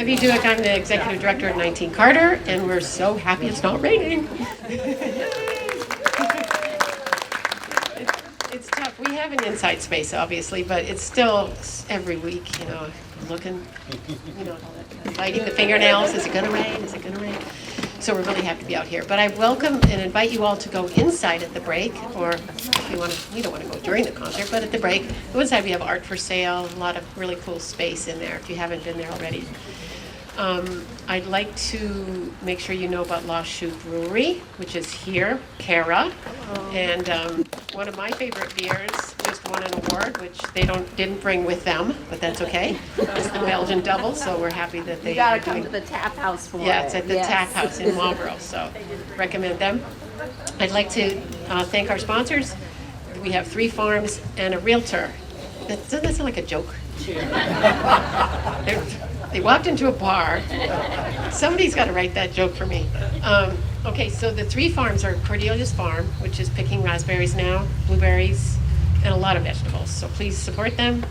Debbie Duick. I'm the executive director at 19 Carter, and we're so happy it's not raining. It's tough. We have an inside space, obviously, but it's still every week, looking, biting the fingernails. Is it going to rain? Is it going to rain? So we're really happy to be out here. But I welcome and invite you all to go inside at the break, or if you want to, you don't want to go during the concert, but at the break. Go inside. We have art for sale, a lot of really cool space in there if you haven't been there already. I'd like to make sure you know about Lost Shoe Brewery, which is here, Cara. And one of my favorite beers just won an award, which they didn't bring with them, but that's okay. It's the Belgian Double, so we're happy that they. You gotta come to the Tap House for it. Yeah, it's at the Tap House in Marlborough, so recommend them. I'd like to thank our sponsors. We have 3 farms and a realtor. Doesn't that sound like a joke? They walked into a bar. Somebody's got to write that joke for me. Okay, so the 3 farms are Cordelia's Farm, which is picking raspberries now, blueberries, and a lot of vegetables. So please support them.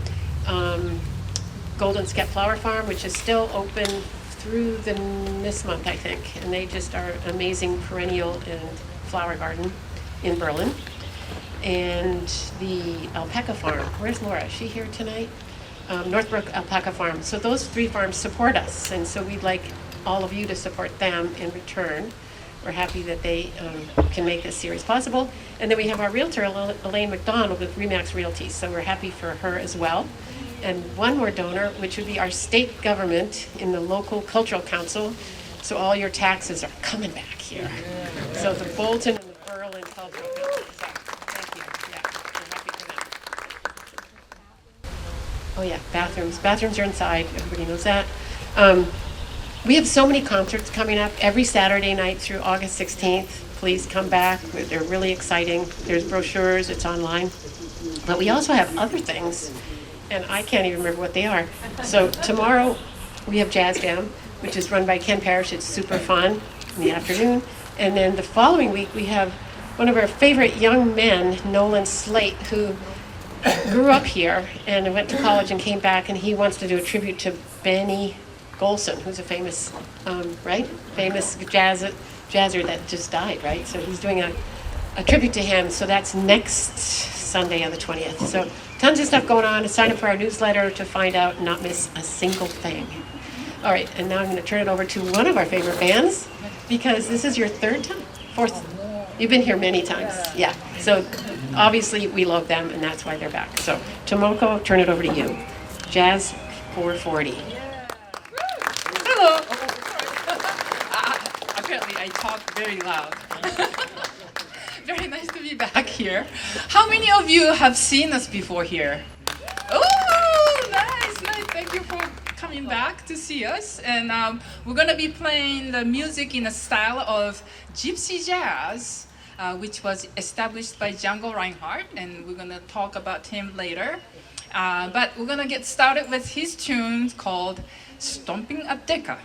Golden Skep Flower Farm, which is still open through this month, I think. And they just are an amazing perennial and flower garden in Berlin. And the Alpaca Farm. Where's Laura? Is she here tonight? Northbrook Alpaca Farm. So those 3 farms support us, and so we'd like all of you to support them in return. We're happy that they can make this series possible. And then we have our realtor, Elaine McDonald with Remax Realty, so we're happy for her as well. And one more donor, which would be our state government in the local cultural council. So all your taxes are coming back here. So the Bolton and the Berlin Cultural Council. So thank you. Yeah, we're happy for that. Oh yeah, bathrooms. Bathrooms are inside. Everybody knows that. We have so many concerts coming up every Saturday night through August 16th. Please come back. They're really exciting. There's brochures. It's online. But we also have other things, and I can't even remember what they are. So tomorrow we have Jazz Jam, which is run by Ken Parrish. It's super fun in the afternoon. And then the following week we have one of our favorite young men, Nolan Slate, who grew up here and went to college and came back, and he wants to do a tribute to Benny Golson, who's a famous, famous jazzer that just died, right? So he's doing a tribute to him. So that's next Sunday on the 20th. So tons of stuff going on. Sign up for our newsletter to find out and not miss a single thing. All right, and now I'm going to turn it over to one of our favorite bands, because this is your 3rd time? 4th? You've been here many times. Yeah. So obviously we love them, and that's why they're back. So Tomoko, turn it over to you. Jazz 440. Hello. Apparently I talk very loud. Very nice to be back here. How many of you have seen us before here? Oh, nice. Thank you for coming back to see us. And we're going to be playing the music in a style of gypsy jazz, which was established by Django Reinhardt, and we're going to talk about him later. But we're going to get started with his tune called Stomping a Decca.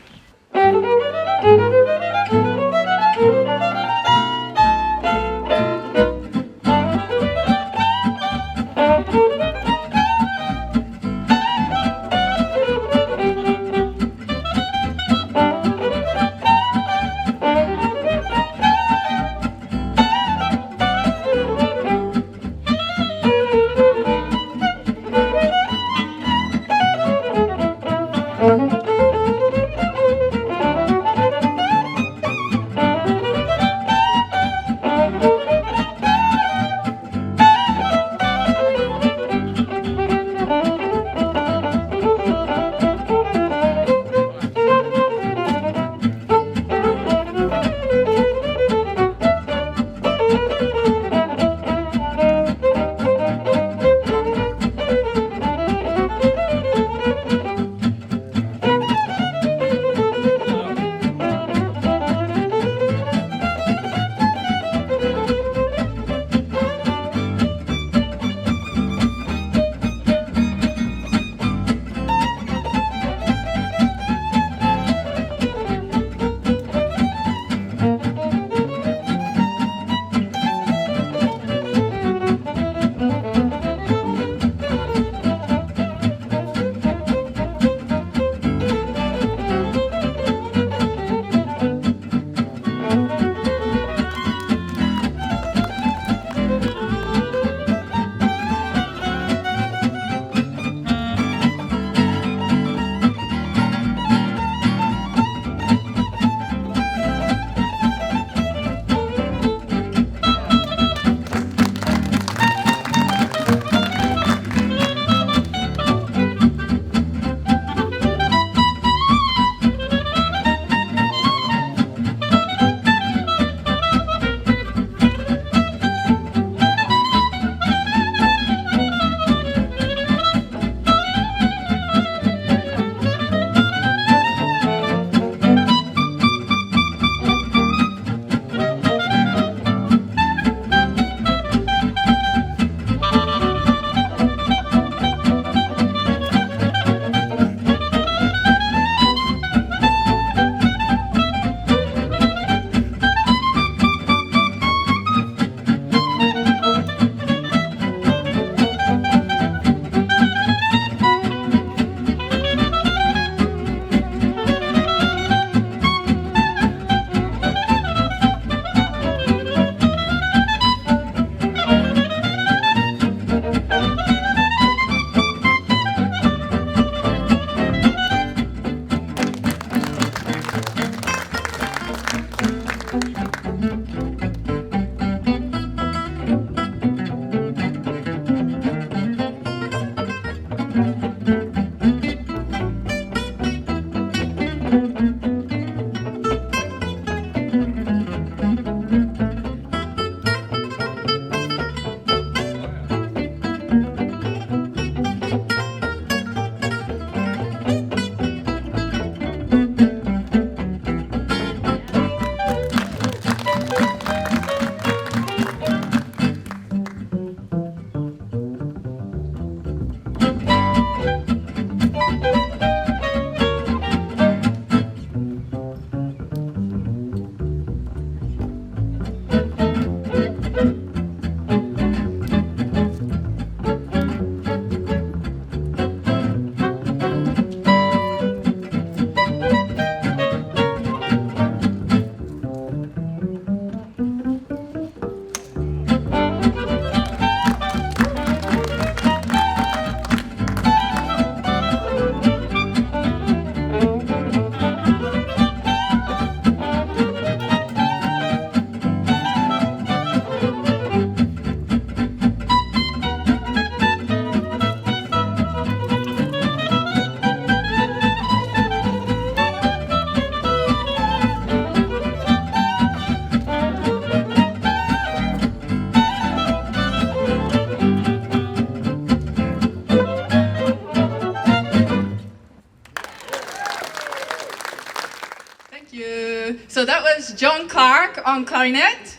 Clark on clarinet.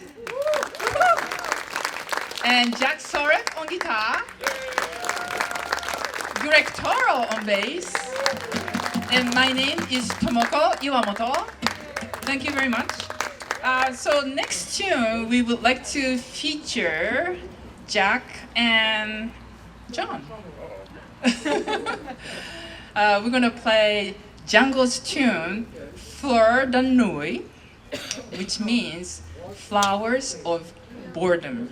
And Jack Sorek on guitar. Greg Toro on bass. And my name is Tomoko Iwamoto. Thank you very much. So next tune, we would like to feature Jack and John. We're gonna play Django's tune, Fleur de Nuit, which means flowers of boredom.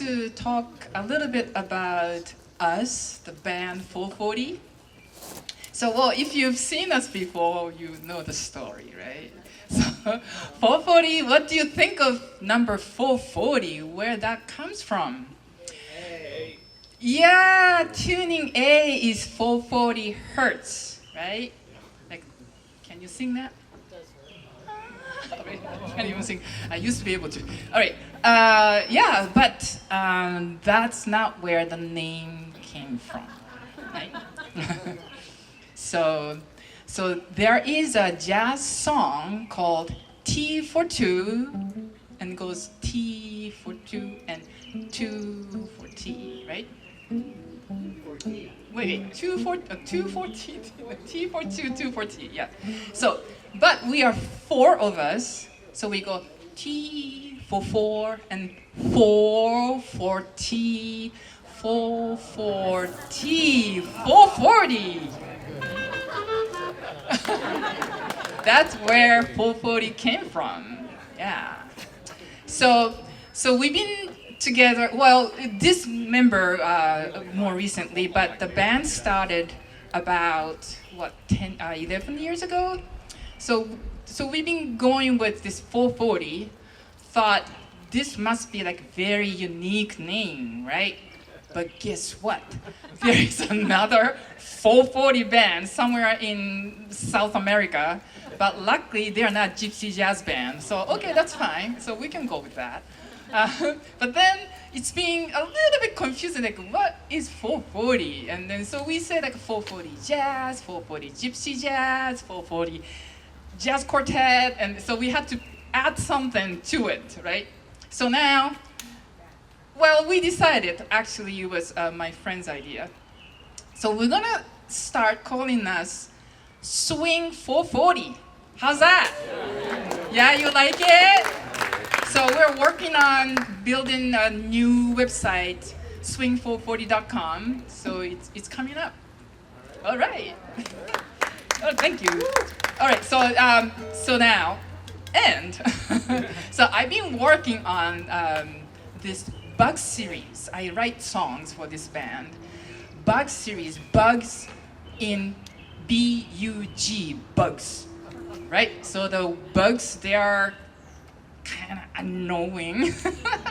to talk a little bit about us, the band 440. So, well, if you've seen us before, you know the story, right? So, 440, what do you think of number 440, where that comes from? Yeah, tuning A is 440 hertz, right? Like, can you sing that? I can't even sing. I used to be able to. All right. Yeah, but that's not where the name came from, right? So there is a jazz song called T for two, and it goes T for two and two for T, right? Wait, two for T, T for two, two for T, yeah. So, but we are four of us, so we go T for four and four for T, four for T, 440. That's where 440 came from, yeah. So we've been together, well, this member more recently, but the band started about, 11 years ago? So we've been going with this 440, thought this must be like a very unique name, right? But guess what? There is another 440 band somewhere in South America, but luckily they're not gypsy jazz band, so okay, that's fine, so we can go with that. But then it's being a little bit confusing, like what is 440? And then so we said like 440 jazz, 440 gypsy jazz, 440 jazz quartet, and so we had to add something to it, right? So now, well, we decided, actually it was my friend's idea. So we're gonna start calling us Swing 440. How's that? Yeah, you like it? So we're working on building a new website, swing440.com. So it's coming up. All right. Oh, thank you. All right. So now, and so I've been working on this Bug series. I write songs for this band. Bug series, bugs in B-U-G, bugs, right? So the bugs, they are kind of annoying.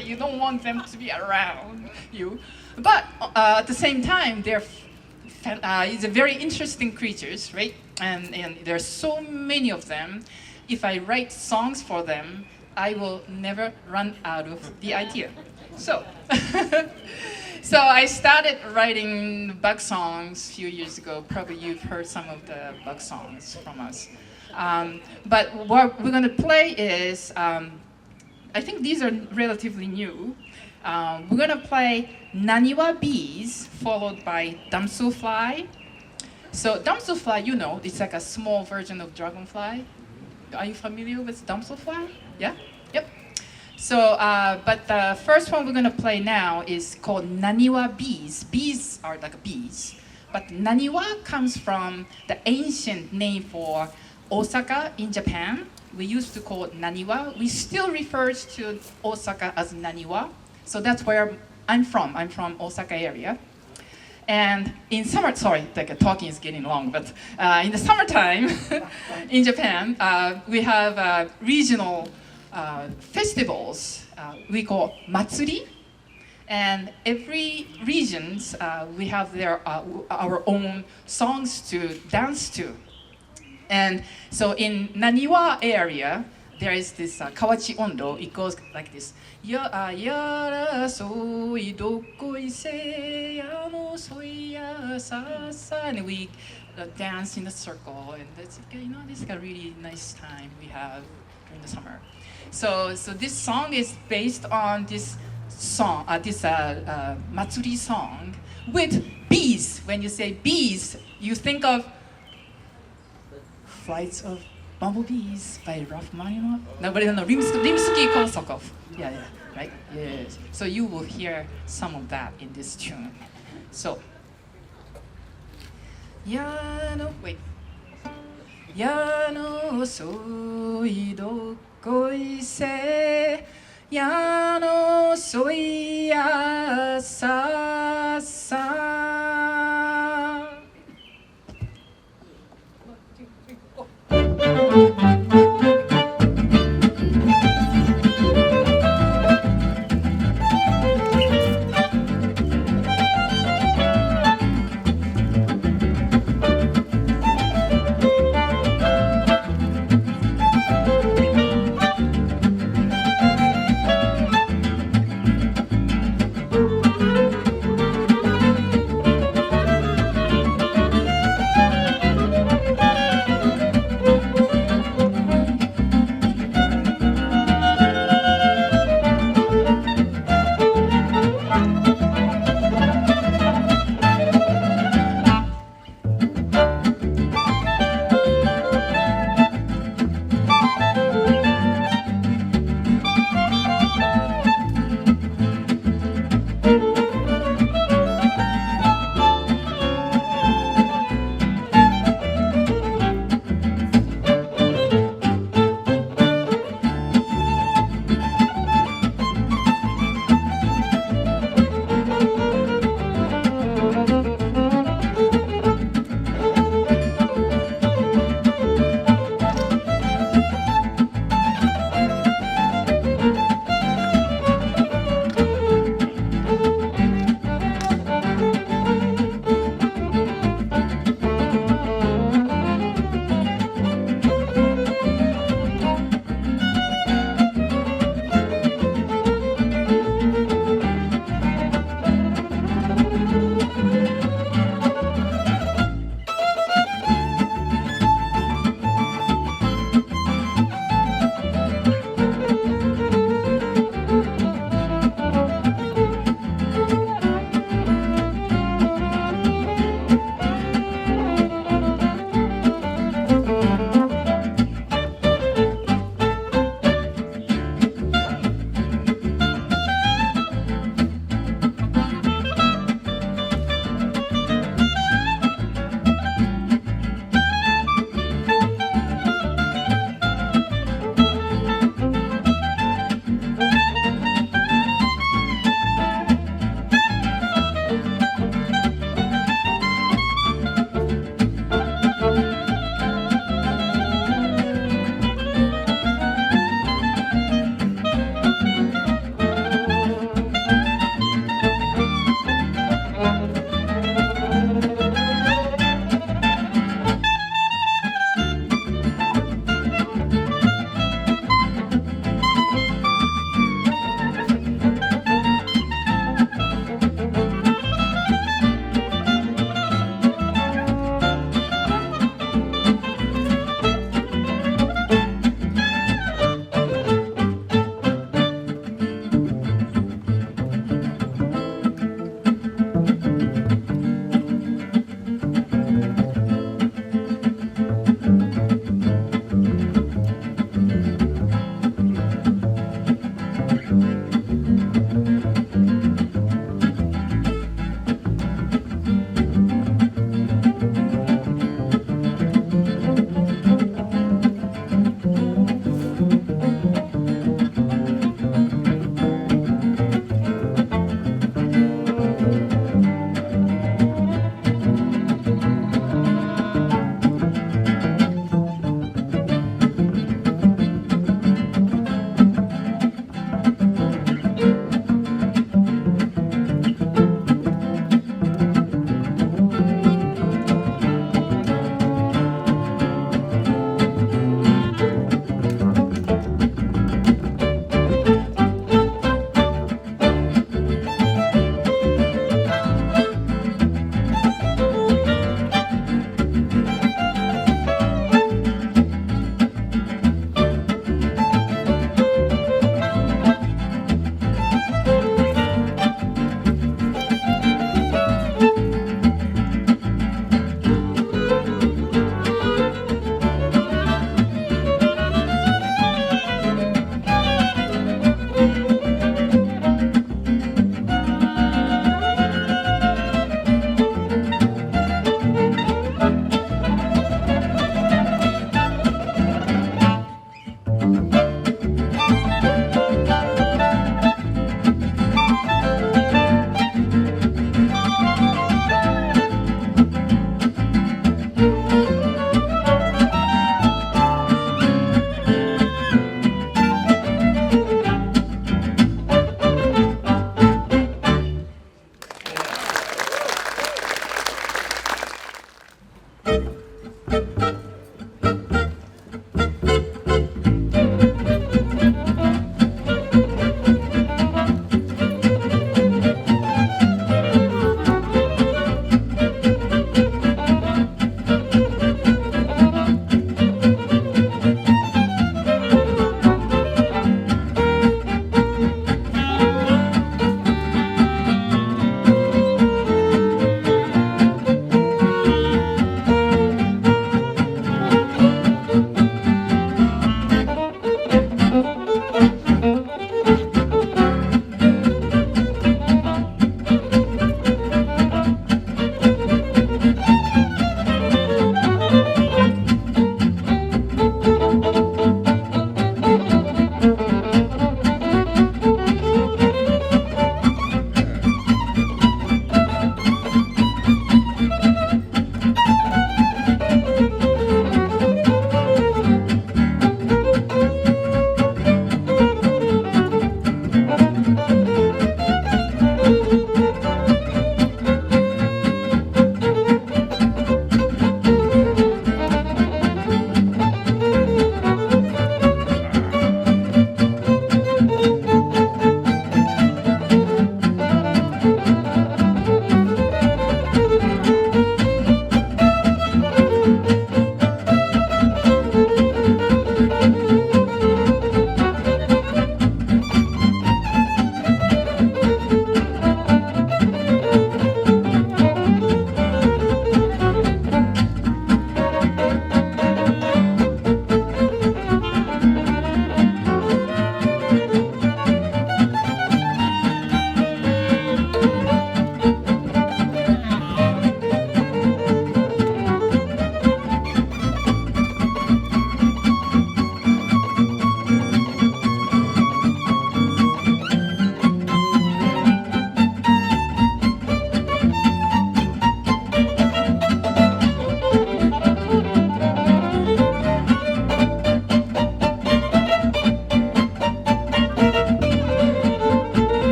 You don't want them to be around you. But at the same time, they're it's a very interesting creatures, right? And there are so many of them. If I write songs for them, I will never run out of the idea. So, so I started writing bug songs a few years ago. Probably you've heard some of the bug songs from us. But what we're going to play is, I think these are relatively new. We're going to play Naniwa Bees, followed by Damselfly. So Damselfly, you know, it's like a small version of Dragonfly. Are you familiar with Damselfly? Yeah? Yep. So, but the first one we're going to play now is called Naniwa Bees. Bees are like bees. But Naniwa comes from the ancient name for Osaka in Japan. We used to call it Naniwa. We still refer to Osaka as Naniwa. So that's where I'm from. I'm from Osaka area. And in summer, sorry, like talking is getting long, but in the summertime in Japan, we have regional festivals we call Matsuri. And every regions, we have our own songs to dance to. And so in Naniwa area, there is this Kawachi Ondo. It goes like this. Yara soi dokoi se yano soya sasa. And we dance in a circle. And that's, this is a really nice time we have during the summer. So this song is based on this song, Matsuri song with bees. When you say bees, you think of Flights of Bumblebees by Rachmaninoff. No, Rimsky-Korsakov. Yeah, right? Yes. So you will hear some of that in this tune. So, Yano, wait. Yano soi dokoi se 矢のそいやささ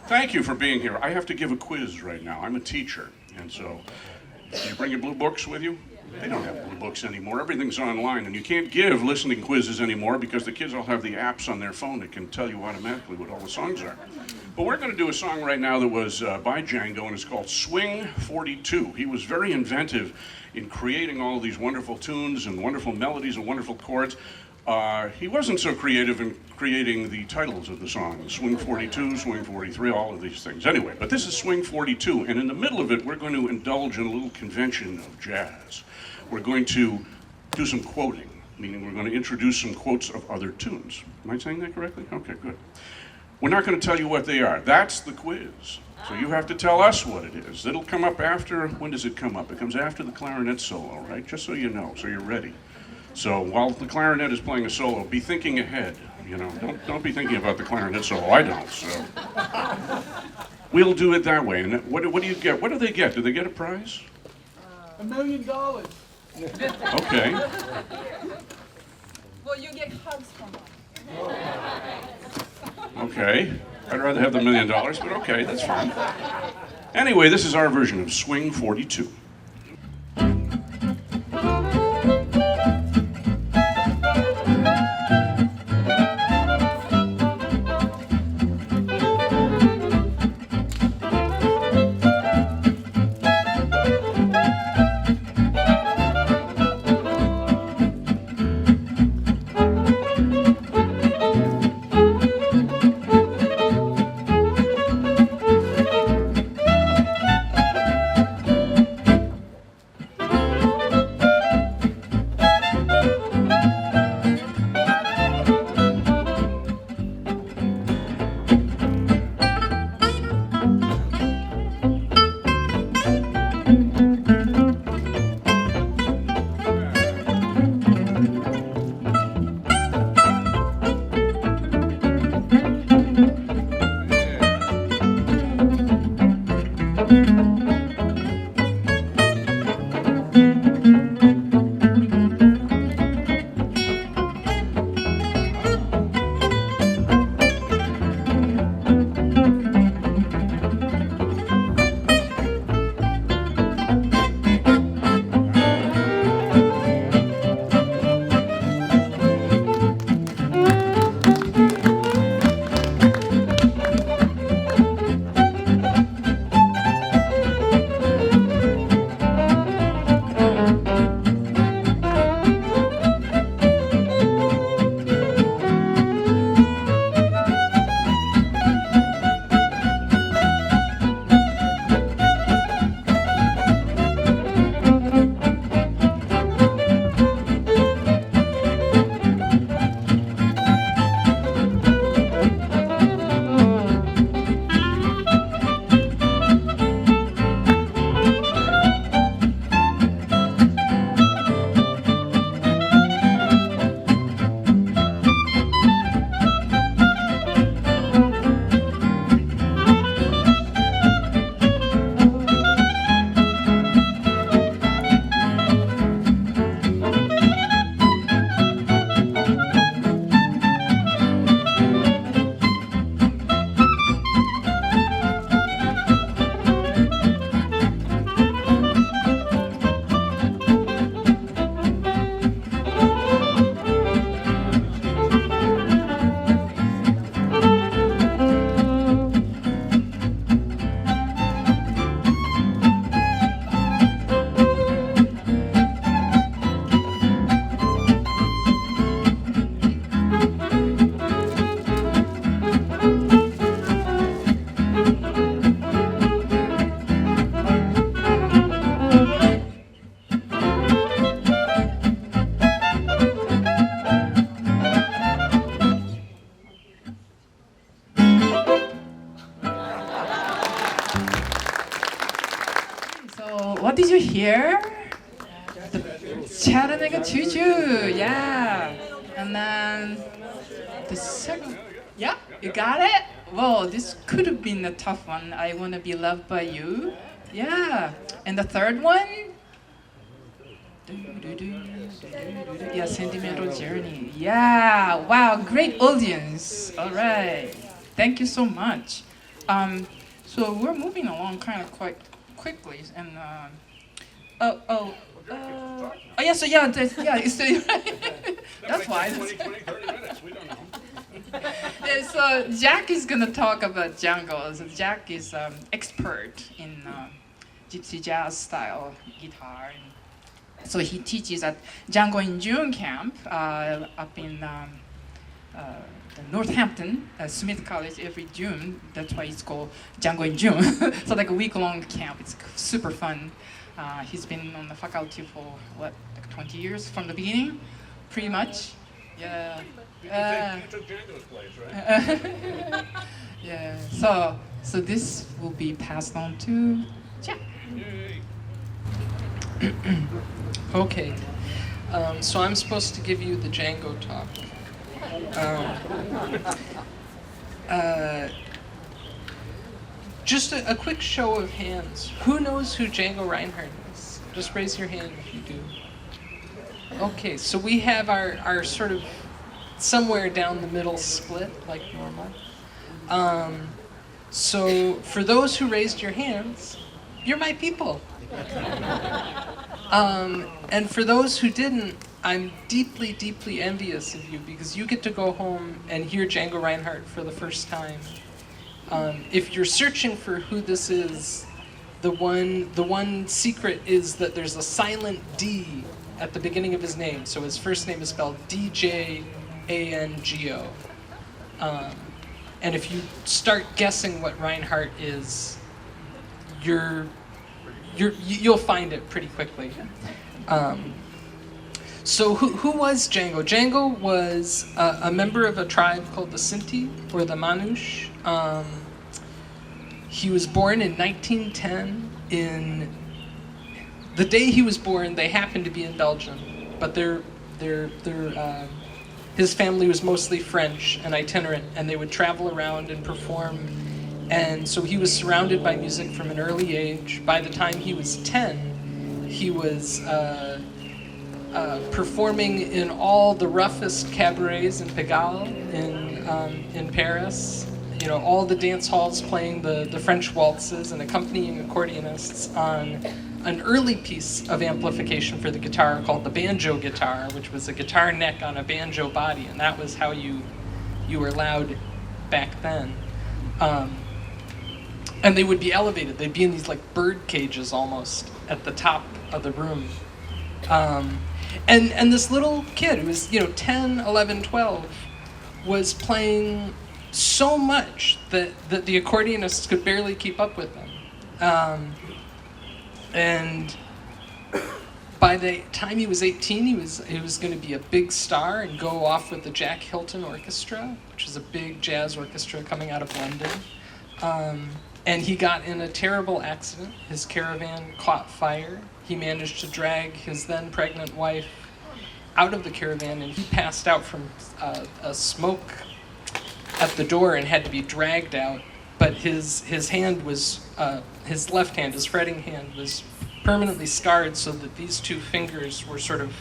Thank you for being here. I have to give a quiz right now. I'm a teacher, and so, do you bring your blue books with you? They don't have blue books anymore. Everything's online, and you can't give listening quizzes anymore because the kids all have the apps on their phone that can tell you automatically what all the songs are. But we're going to do a song right now that was by Django, and it's called Swing 42. He was very inventive in creating all of these wonderful tunes and wonderful melodies and wonderful chords. He wasn't so creative in creating the titles of the songs, Swing 42, Swing 43, all of these things. Anyway, but this is Swing 42, and in the middle of it, we're going to indulge in a little convention of jazz. We're going to do some quoting, meaning we're going to introduce some quotes of other tunes. Am I saying that correctly? Okay, good. We're not going to tell you what they are. That's the quiz. So you have to tell us what it is. It'll come up after, when does it come up? It comes after the clarinet solo, right? Just so you know, so you're ready. So while the clarinet is playing a solo, be thinking ahead. You know, don't be thinking about the clarinet solo. I don't. So we'll do it that way. And what do you get? What do they get? Do they get a prize? $1 million. Okay. Well, you get hugs from us. Okay. I'd rather have the $1 million, but okay, that's fine. Anyway, this is our version of Swing 42. What did you hear? The Chattanooga Choo Choo, yeah. And then the second, yeah, you got it? Well, this could have been a tough one. I Wanna Be Loved by You, yeah. And the third one? Yeah, Sentimental Journey, yeah. Wow, great audience. All right, thank you so much. So we're moving along kind of quite quickly, and yeah. So yeah, it's that's why. 20, 30 minutes, we don't know. Yeah, so Jack is gonna talk about Django. So Jack is expert in gypsy jazz style guitar. So he teaches at Django in June camp up in Northampton, Smith College every June. That's why it's called Django in June. So like a week-long camp. It's super fun. He's been on the faculty for like 20 years from the beginning, pretty much. Yeah. You took Django's place, right? Yeah. So this will be passed on to Jack. Yay. Okay, so I'm supposed to give you the Django talk. Just a quick show of hands. Who knows who Django Reinhardt is? Just raise your hand if you do. Okay, so we have our sort of somewhere down the middle split, like normal. So for those who raised your hands, you're my people. And for those who didn't, I'm deeply, deeply envious of you because you get to go home and hear Django Reinhardt for the first time. If you're searching for who this is, the one secret is that there's a silent D at the beginning of his name. So his first name is spelled D-J-A-N-G-O. And if you start guessing what Reinhardt is, you'll find it pretty quickly. So who was Django? Django was a member of a tribe called the Sinti, or the Manouche. He was born in 1910. In the day he was born, they happened to be in Belgium, but his family was mostly French and itinerant, and they would travel around and perform. And so he was surrounded by music from an early age. By the time he was 10, he was performing in all the roughest cabarets in Pigalle in Paris. You know, all the dance halls playing the French waltzes and accompanying accordionists on an early piece of amplification for the guitar called the banjo guitar, which was a guitar neck on a banjo body, and that was how you were loud back then. And they would be elevated. They'd be in these like bird cages almost at the top of the room. And this little kid who was, 10, 11, 12, was playing so much that the accordionists could barely keep up with him. And by the time he was 18, he was going to be a big star and go off with the Jack Hilton Orchestra, which is a big jazz orchestra coming out of London. And he got in a terrible accident. His caravan caught fire. He managed to drag his then pregnant wife out of the caravan, and he passed out from a smoke at the door and had to be dragged out. But his hand was, his left hand, his fretting hand, was permanently scarred so that these two fingers were sort of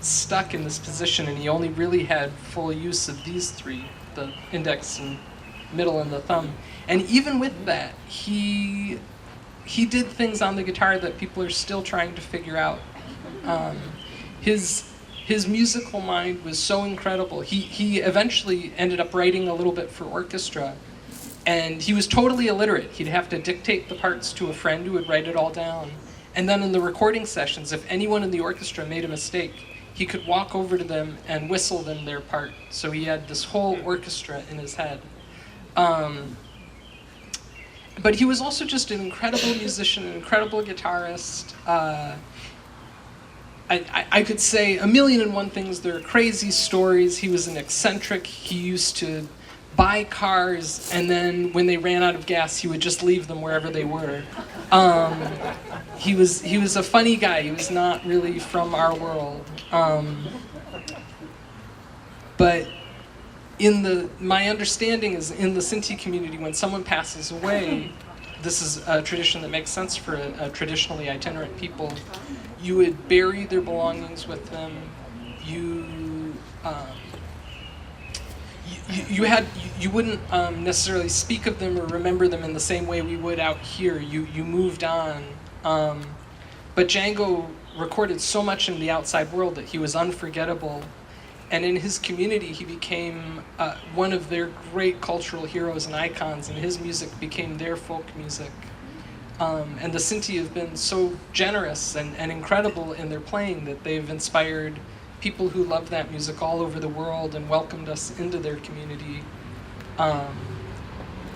stuck in this position, and he only really had full use of these three, the index and middle and the thumb. And even with that, he did things on the guitar that people are still trying to figure out. His musical mind was so incredible. He eventually ended up writing a little bit for orchestra, and he was totally illiterate. He'd have to dictate the parts to a friend who would write it all down. And then in the recording sessions, if anyone in the orchestra made a mistake, he could walk over to them and whistle them their part. So he had this whole orchestra in his head. But he was also just an incredible musician, an incredible guitarist. I could say a million and one things. There are crazy stories. He was an eccentric. He used to buy cars, and then when they ran out of gas, he would just leave them wherever they were. He was a funny guy. He was not really from our world. But my understanding is in the Sinti community, when someone passes away, this is a tradition that makes sense for a traditionally itinerant people. You would bury their belongings with them. you wouldn't necessarily speak of them or remember them in the same way we would out here. You moved on, but Django recorded so much in the outside world that he was unforgettable, and in his community he became one of their great cultural heroes and icons, and his music became their folk music. And the Sinti have been so generous and incredible in their playing that they've inspired people who love that music all over the world and welcomed us into their community.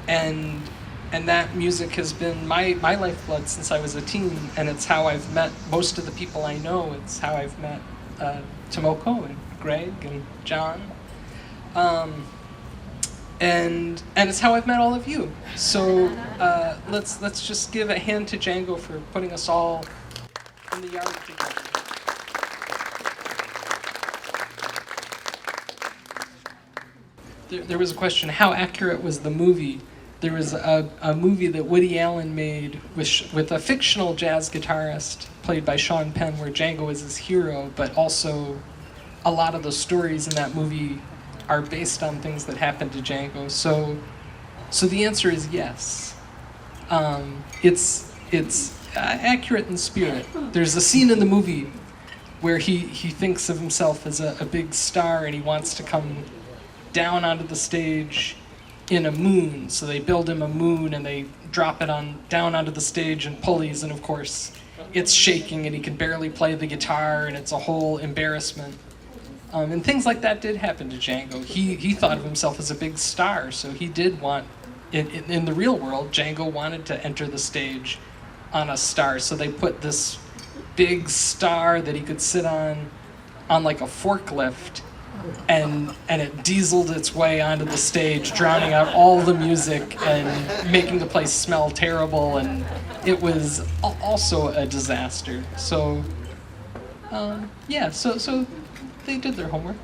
And that music has been my lifeblood since I was a teen, and it's how I've met most of the people I know. It's how I've met Tomoko and Greg and John. And it's how I've met all of you. So let's just give a hand to Django for putting us all in the yard together. There was a question, how accurate was the movie? There was a movie that Woody Allen made with a fictional jazz guitarist played by Sean Penn, where Django is his hero, but also a lot of the stories in that movie are based on things that happened to Django. So the answer is yes. It's accurate in spirit. There's a scene in the movie where he thinks of himself as a big star, and he wants to come down onto the stage in a moon. So they build him a moon and they drop it down onto the stage in pulleys, and of course it's shaking and he can barely play the guitar, and it's a whole embarrassment. And things like that did happen to Django. He thought of himself as a big star, so he did want, in the real world, Django wanted to enter the stage on a star. So they put this big star that he could sit on like a forklift, and it dieseled its way onto the stage, drowning out all the music and making the place smell terrible, and it was also a disaster. So so they did their homework.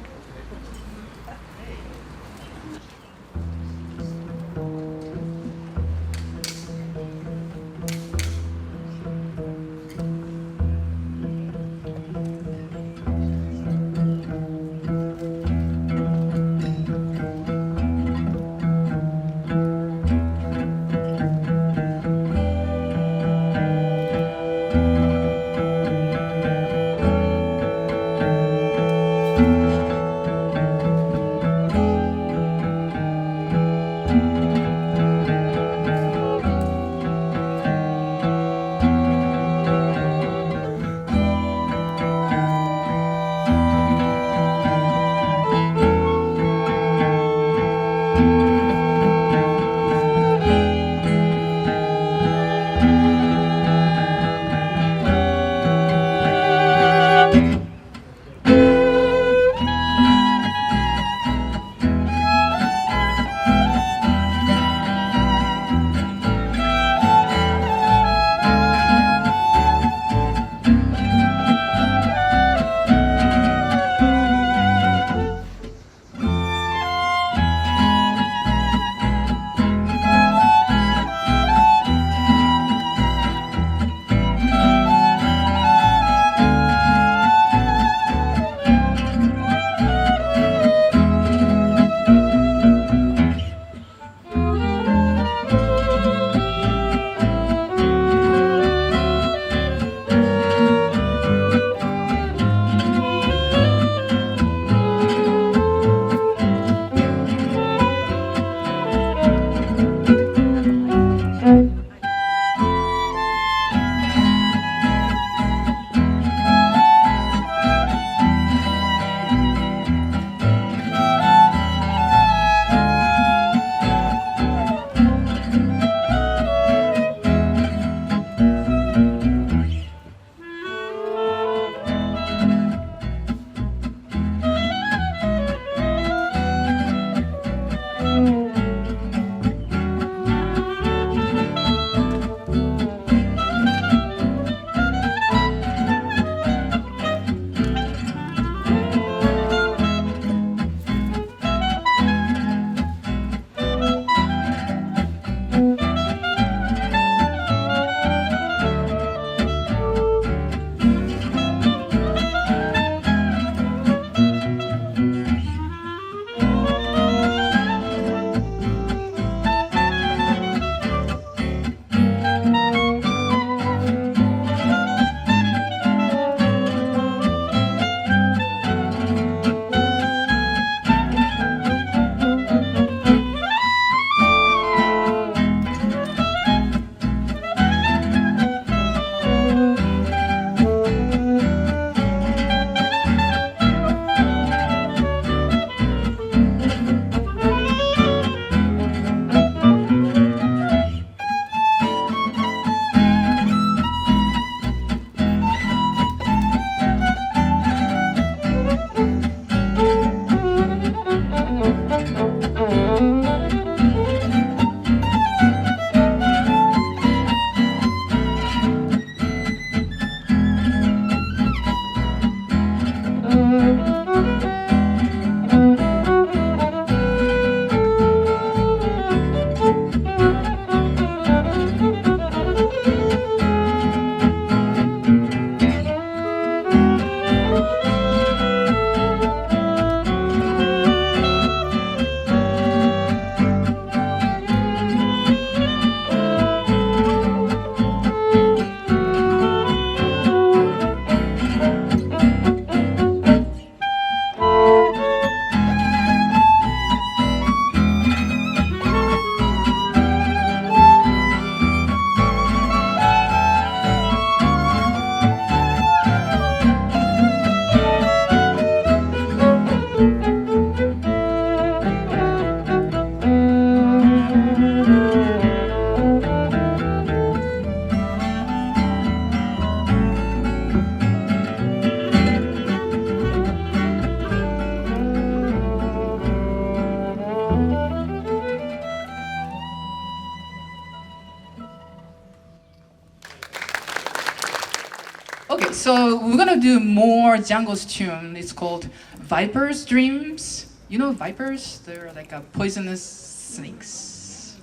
Okay, so we're gonna do more Django's tune. It's called Viper's Dreams. You know vipers? They're like poisonous snakes.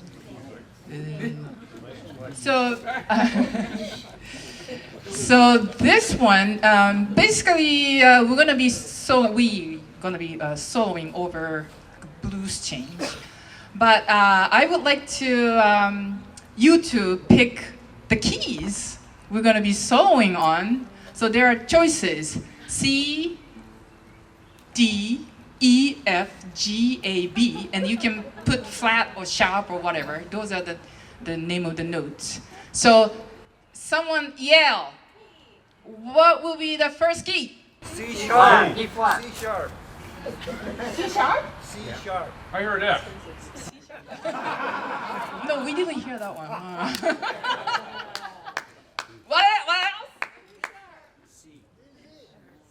So, so this one, basically, we're gonna be soloing over blues change. But I would like to you to pick the keys we're gonna be soloing on. So there are choices: C, D, E, F, G, A, B, and you can put flat or sharp or whatever. Those are the name of the notes. So someone yell, what will be the first key? C sharp. E flat. C sharp. C sharp? C sharp. I heard F. No, we didn't hear that one. What else?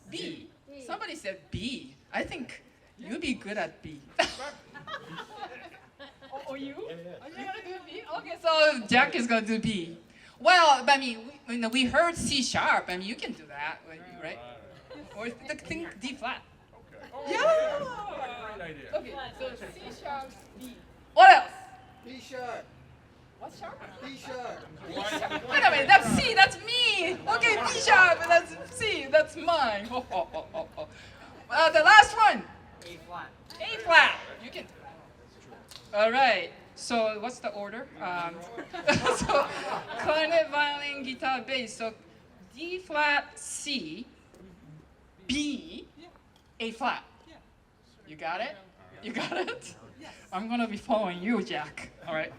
B. Somebody said B. I think you'd be good at B. Oh, you? Are you gonna do B? Okay, so Jack is gonna do B. Well, I mean, we heard C sharp. I mean, you can do that, right? Or think D flat. Yeah. Great idea. Okay, so C sharp, B. What else? B sharp. What sharp? B sharp. Wait a minute, that's C, that's me. Okay, B sharp, that's C, that's mine. The last one. A flat. A flat. You can do that. All right. So what's the order? So clarinet, violin, guitar, bass. So D flat, C, B, A flat. You got it? You got it? I'm gonna be following you, Jack. All right.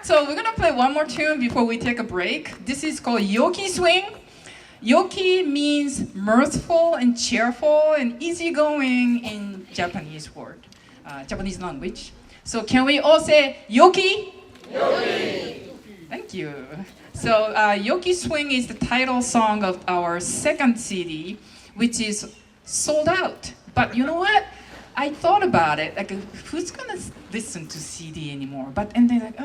So we're gonna play one more tune before we take a break. This is called Yoki Swing. Yoki means mirthful and cheerful and easygoing in Japanese word, Japanese language. So can we all say Yoki? Yoki. Thank you. So Yoki Swing is the title song of our second CD, which is sold out. But you know what? I thought about it. Like, who's gonna listen to CD anymore? And they're like,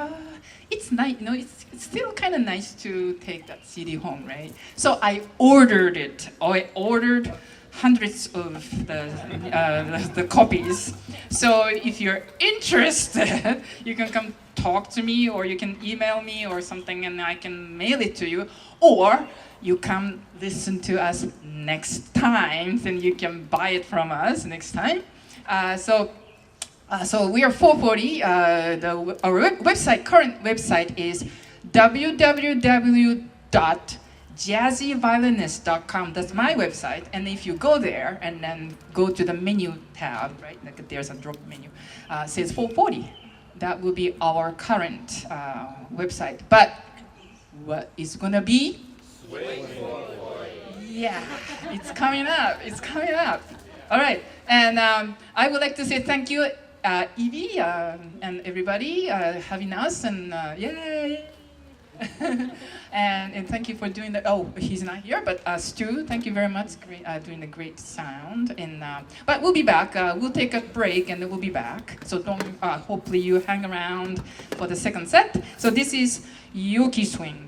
it's nice. You know, it's still kind of nice to take that CD home, right? So I ordered it. I ordered hundreds of the copies. So if you're interested, you can come talk to me, or you can email me or something, and I can mail it to you. Or you come listen to us next time, then you can buy it from us next time. So we are 440. Our current website is www.jazzyviolinist.com. That's my website. And if you go there and then go to the menu tab, right? Like there's a drop menu. Says 440. That will be our current website. But what is gonna be? Yeah, it's coming up. It's coming up. All right, and I would like to say thank you, Evie, and everybody having us, and yay! and thank you for doing that. Oh, he's not here, but Stu, thank you very much, doing a great sound. And but we'll be back. We'll take a break, and then we'll be back. So don't. Hopefully you hang around for the second set. So this is Yoki Swing.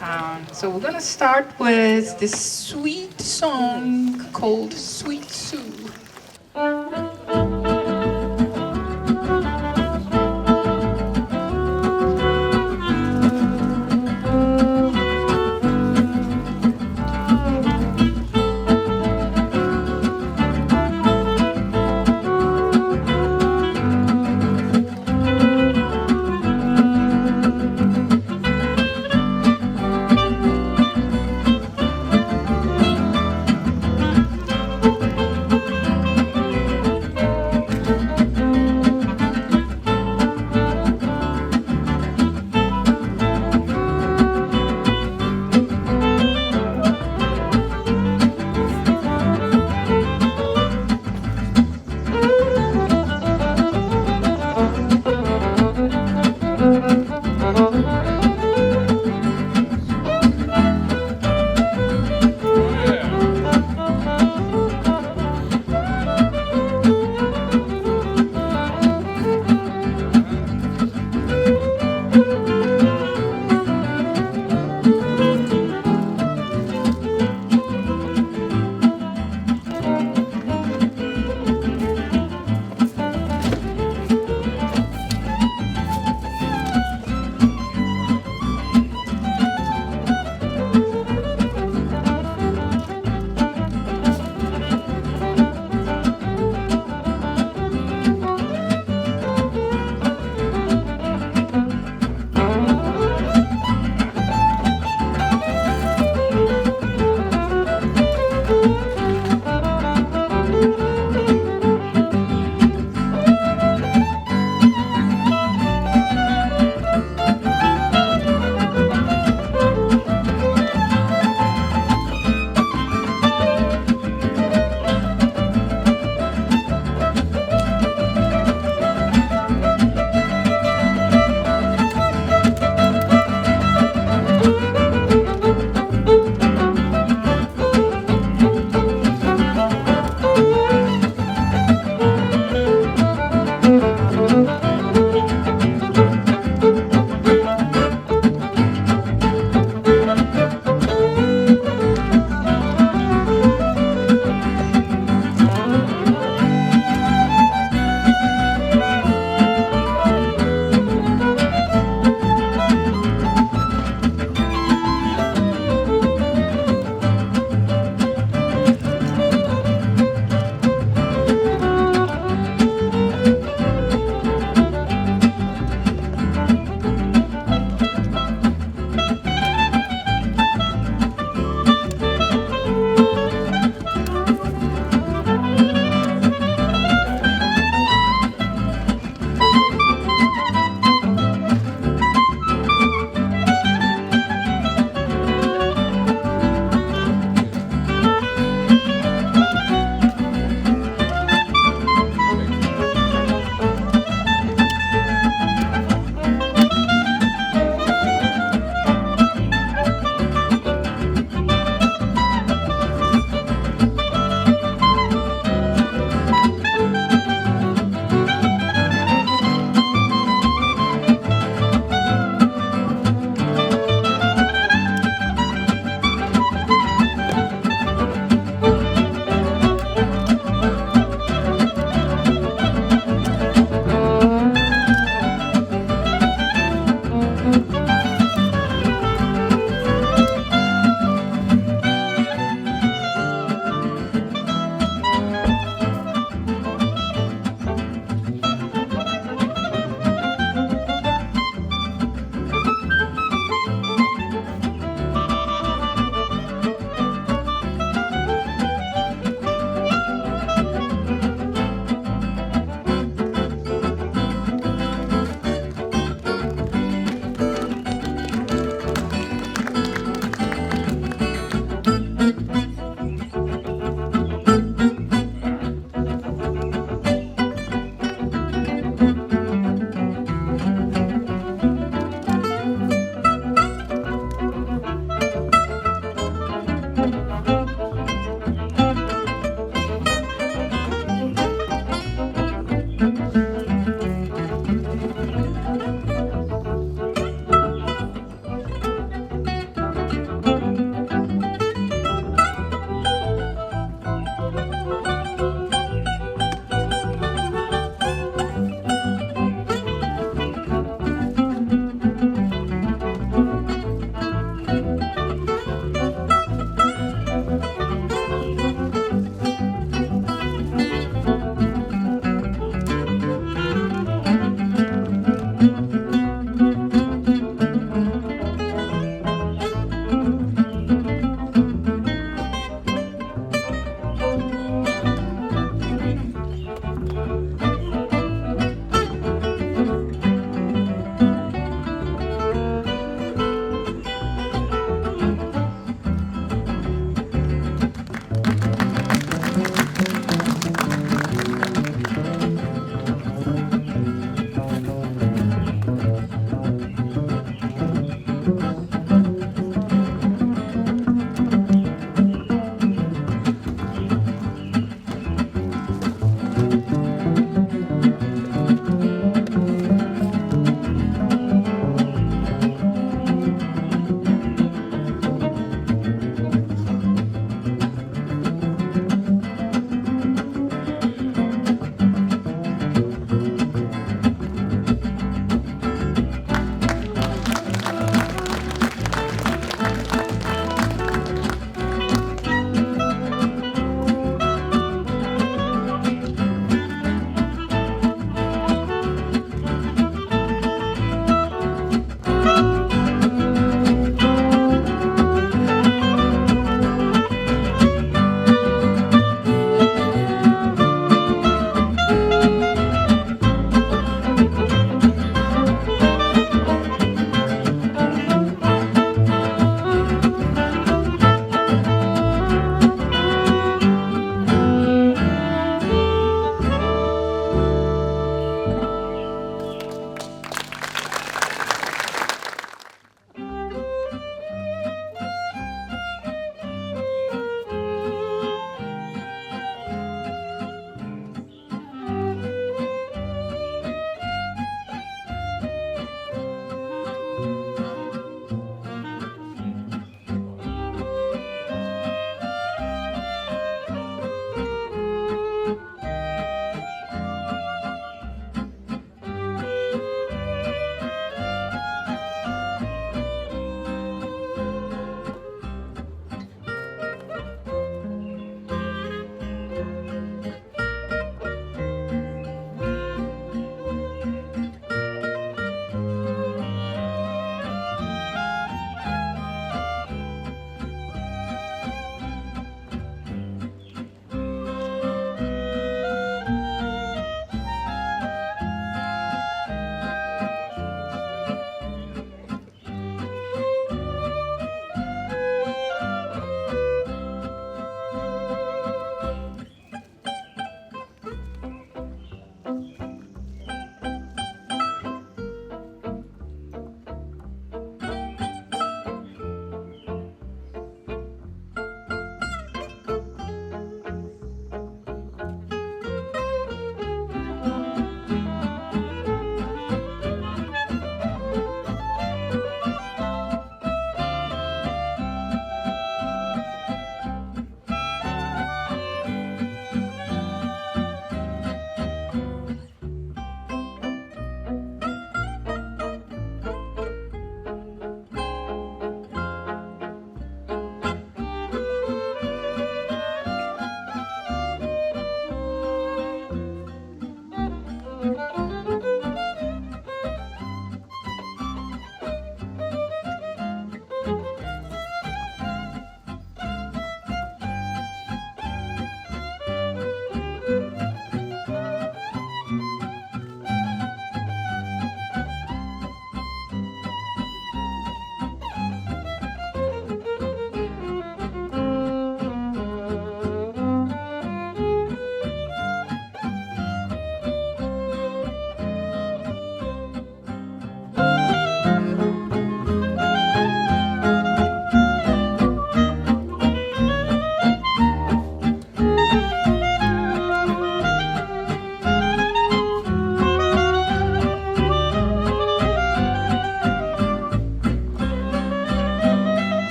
So we're gonna start with this sweet song called Sweet Sue.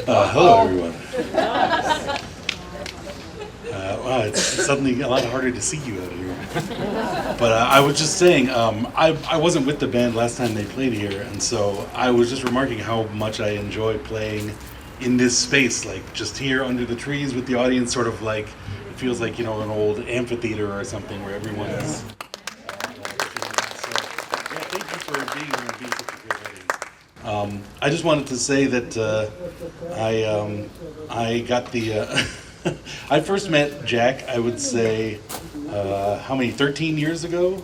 Hello, everyone. Wow, it's suddenly a lot harder to see you out here. But I was just saying, I wasn't with the band last time they played here, and so I was just remarking how much I enjoy playing in this space, like just here under the trees with the audience, sort of like, it feels like, an old amphitheater or something where everyone is. So, yeah, thank you for being here and being such a great audience. I just wanted to say that I got the. I first met Jack, I would say, 13 years ago?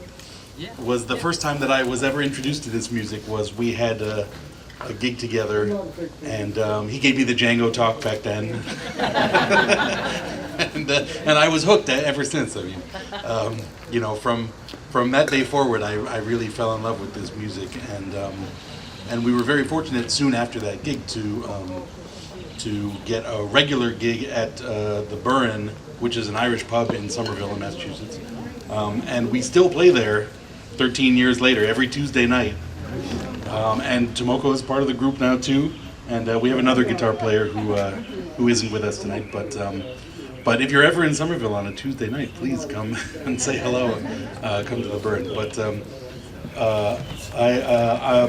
Yeah. Was the first time that I was ever introduced to this music. Was we had a gig together, and he gave me the Django talk back then. and I was hooked ever since. I mean, from that day forward, I really fell in love with this music, and we were very fortunate soon after that gig to get a regular gig at the Burren, which is an Irish pub in Somerville, in Massachusetts. And we still play there 13 years later, every Tuesday night. And Tomoko is part of the group now too. And we have another guitar player who isn't with us tonight. But if you're ever in Somerville on a Tuesday night, please come and say hello. Come to the Burren. But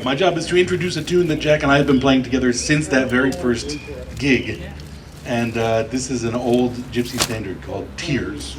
my job is to introduce a tune that Jack and I have been playing together since that very first gig, and this is an old gypsy standard called Tears.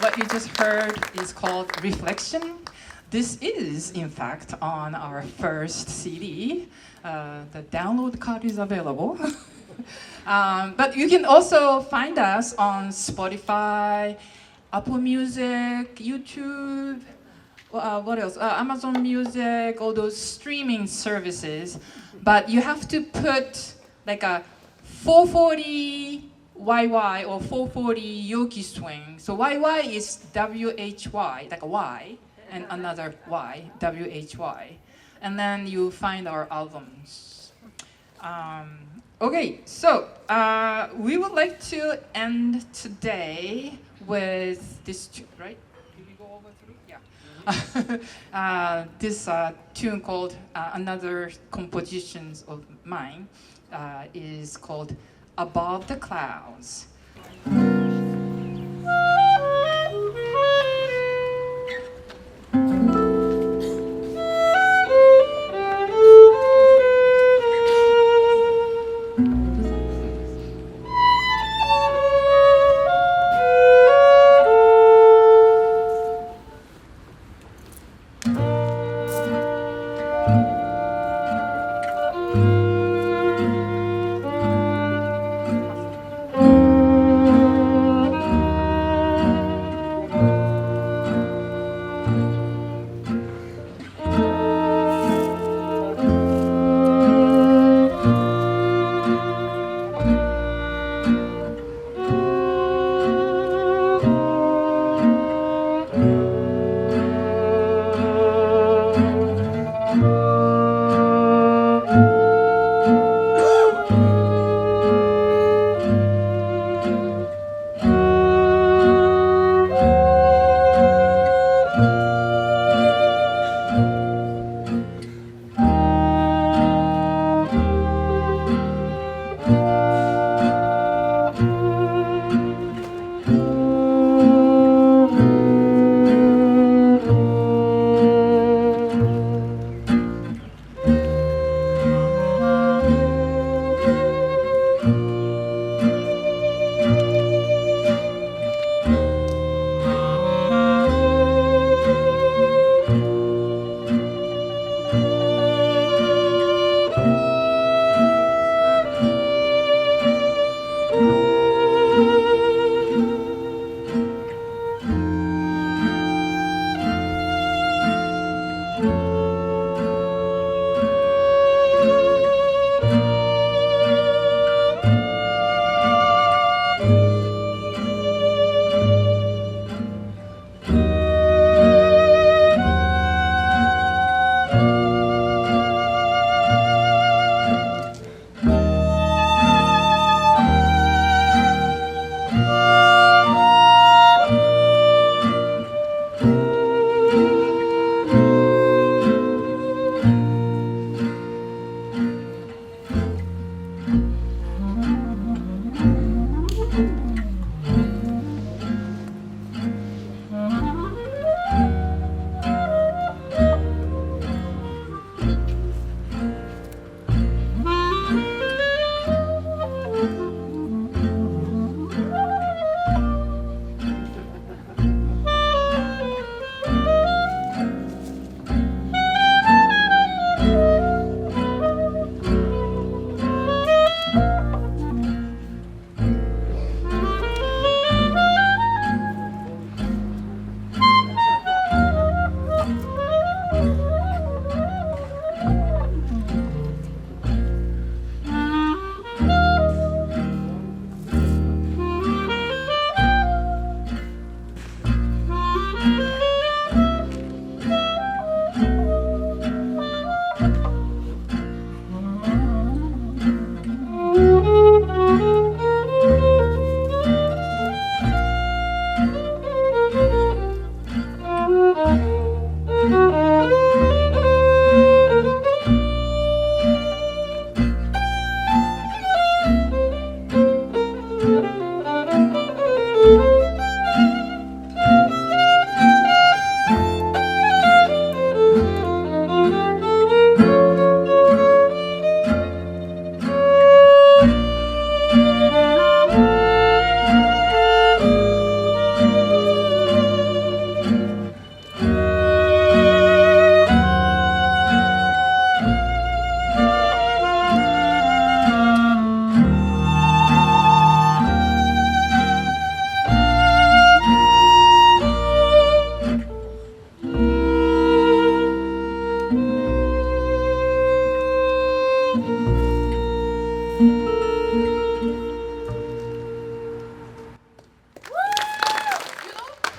What you just heard is called Reflection. This is, in fact, on our first CD. The download card is available. But you can also find us on Spotify, Apple Music, YouTube, what else? Amazon Music, all those streaming services. But you have to put like a 440 YY or 440 Yoki Swing. So YY is WHY, like a Y, and another Y, WHY. And then you find our albums. Okay, so we would like to end today with this tune, right? Did we go over through? Yeah. This tune called another compositions of mine is called Above the Clouds.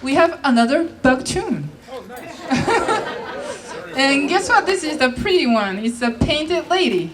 we have another bug tune. And guess what? This is the pretty one. It's a painted lady.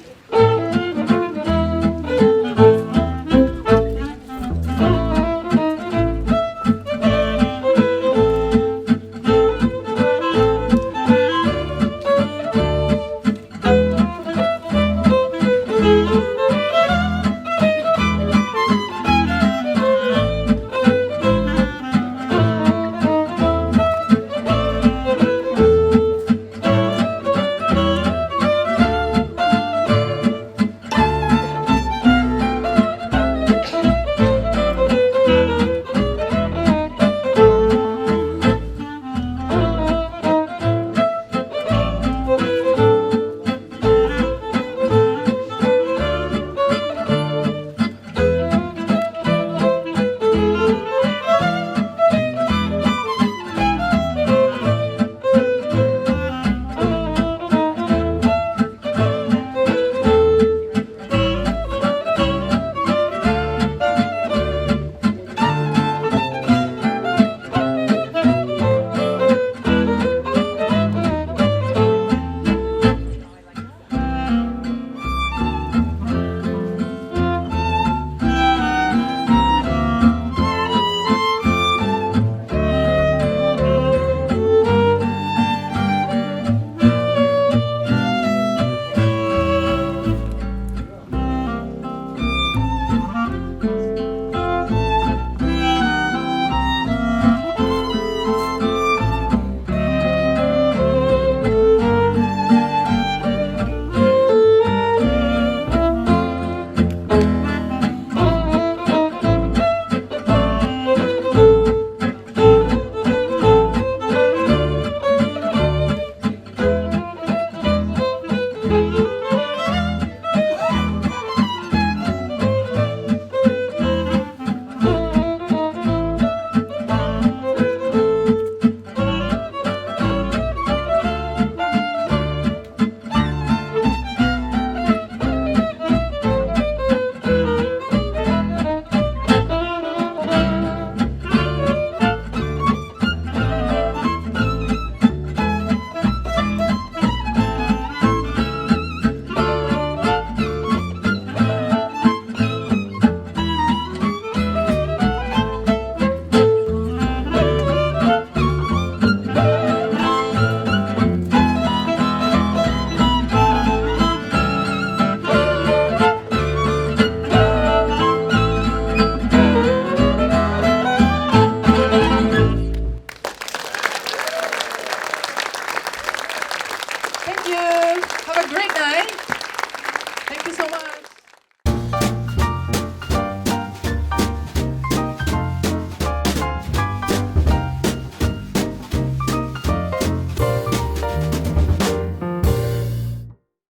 Thank you. Have a great night. Thank you so much.